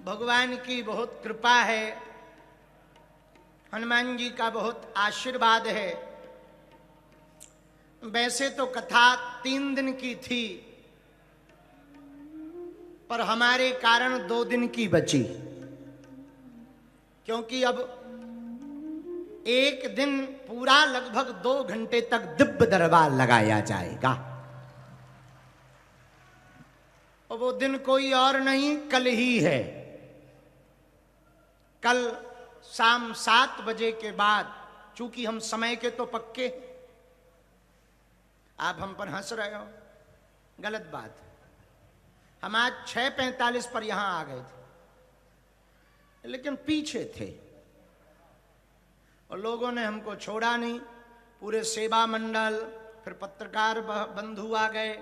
भगवान की बहुत कृपा है, हनुमान जी का बहुत आशीर्वाद है। वैसे तो कथा 3 दिन की थी, पर हमारे कारण 2 दिन की बची, क्योंकि अब 1 दिन पूरा लगभग 2 घंटे तक दिव्य दरबार लगाया जाएगा। और वो दिन कोई और नहीं, कल ही है। कल शाम 7 बजे के बाद, चूंकि हम समय के तो पक्के, आप हम पर हंस रहे हो, गलत बात। हम आज 6:45 पर यहां आ गए थे, लेकिन पीछे थे और लोगों ने हमको छोड़ा नहीं। पूरे सेवा मंडल, फिर पत्रकार बंधु आ गए,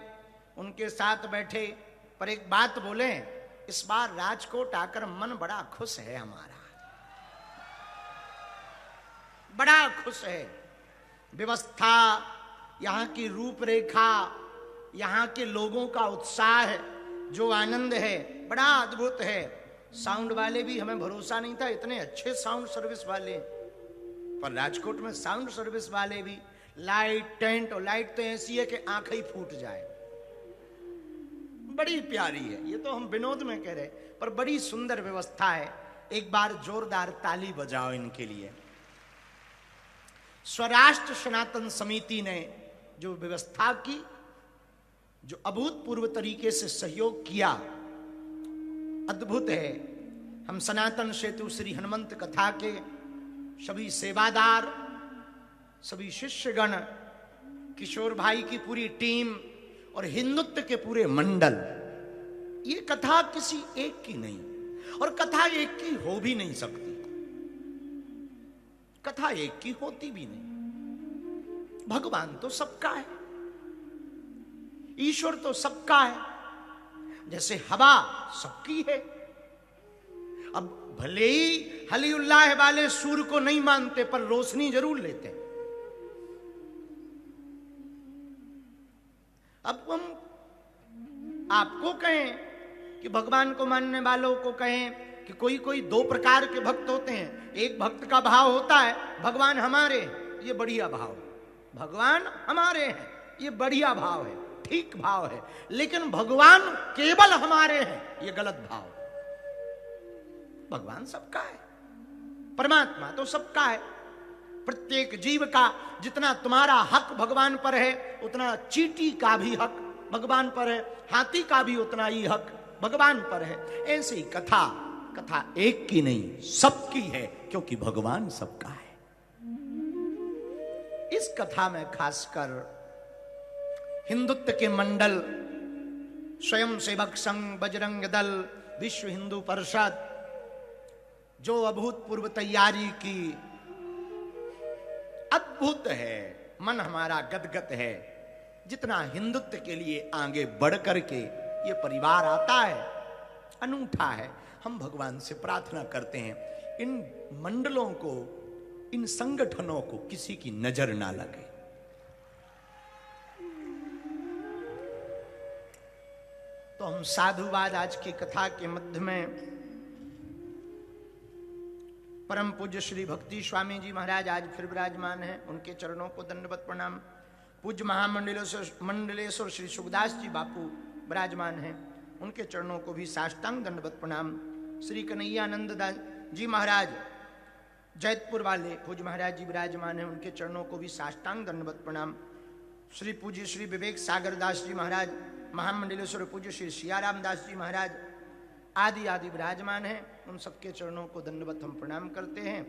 उनके साथ बैठे। पर एक बात बोले, इस बार राजकोट आकर मन बड़ा खुश है हमारा, बड़ा खुश है। व्यवस्था, यहाँ की रूपरेखा, यहाँ के लोगों का उत्साह, जो आनंद है, बड़ा अद्भुत है। साउंड वाले भी, हमें भरोसा नहीं था इतने अच्छे साउंड सर्विस वाले, पर राजकोट में साउंड सर्विस वाले भी, लाइट, टेंट, और लाइट तो ऐसी है कि आंखें ही फूट जाए, बड़ी प्यारी है। ये तो हम विनोद में कह रहे, पर बड़ी सुंदर व्यवस्था है। एक बार जोरदार ताली बजाओ इनके लिए। स्वराष्ट्र सनातन समिति ने जो व्यवस्था की, जो अभूतपूर्व तरीके से सहयोग किया, अद्भुत है। हम सनातन सेतु श्री हनुमंत कथा के सभी सेवादार, सभी शिष्यगण, किशोर भाई की पूरी टीम और हिंदुत्व के पूरे मंडल, ये कथा किसी एक की नहीं, और कथा एक की हो भी नहीं सकती, कथा एक की होती भी नहीं। भगवान तो सबका है, ईश्वर तो सबका है। जैसे हवा सबकी है। अब भले ही हलीउल्लाह वाले सूर्य को नहीं मानते, पर रोशनी जरूर लेते। अब हम आपको कहें कि भगवान को मानने वालों को कहें कि कोई कोई 2 प्रकार के भक्त होते हैं। एक भक्त का भाव होता है, भगवान हमारे हैं, ये बढ़िया भाव है। भगवान हमारे हैं, ये बढ़िया भाव है, ठीक भाव है। लेकिन भगवान केवल हमारे हैं, ये गलत भाव है। भगवान सबका है, परमात्मा तो सबका है। प्रत्येक जीव का जितना तुम्हारा हक भगवान पर है, उतना चींटी का भी हक भगवान पर है, हाथी का भी उतना ही हक भगवान पर है। ऐसे ही कथा एक की नहीं, सबकी है, क्योंकि भगवान सबका है। इस कथा में खासकर हिंदुत्व के मंडल, स्वयं सेवक संघ, बजरंग दल, विश्व हिंदू परिषद, जो अभूतपूर्व तैयारी की, अद्भुत है। मन हमारा गदगद है। जितना हिंदुत्व के लिए आगे बढ़ करके ये परिवार आता है, अनूठा है। हम भगवान से प्रार्थना करते हैं, इन मंडलों को, इन संगठनों को किसी की नजर ना लगे। तो हम साधुवाद आज की कथा के मध्य में परम पूज्य श्री भक्ति स्वामी जी महाराज आज फिर विराजमान हैं, उनके चरणों को दंडवत प्रणाम। पूज्य महामंडलेश्वर श्री सुखदास जी बापू विराजमान हैं, उनके चरणों को भी साष्टांग दंडवत प्रणाम। श्री कन्हैयानंद जी महाराज जैतपुर वाले पूज्य महाराज जी विराजमान हैं, उनके चरणों को भी साष्टांग दंडवत प्रणाम। श्री पूज्य श्री विवेक सागर दास जी महाराज, महामंडलेश्वर पूज्य श्री सियाराम दास जी महाराज आदि विराजमान हैं, उन सबके चरणों को दंडवत हम प्रणाम करते हैं।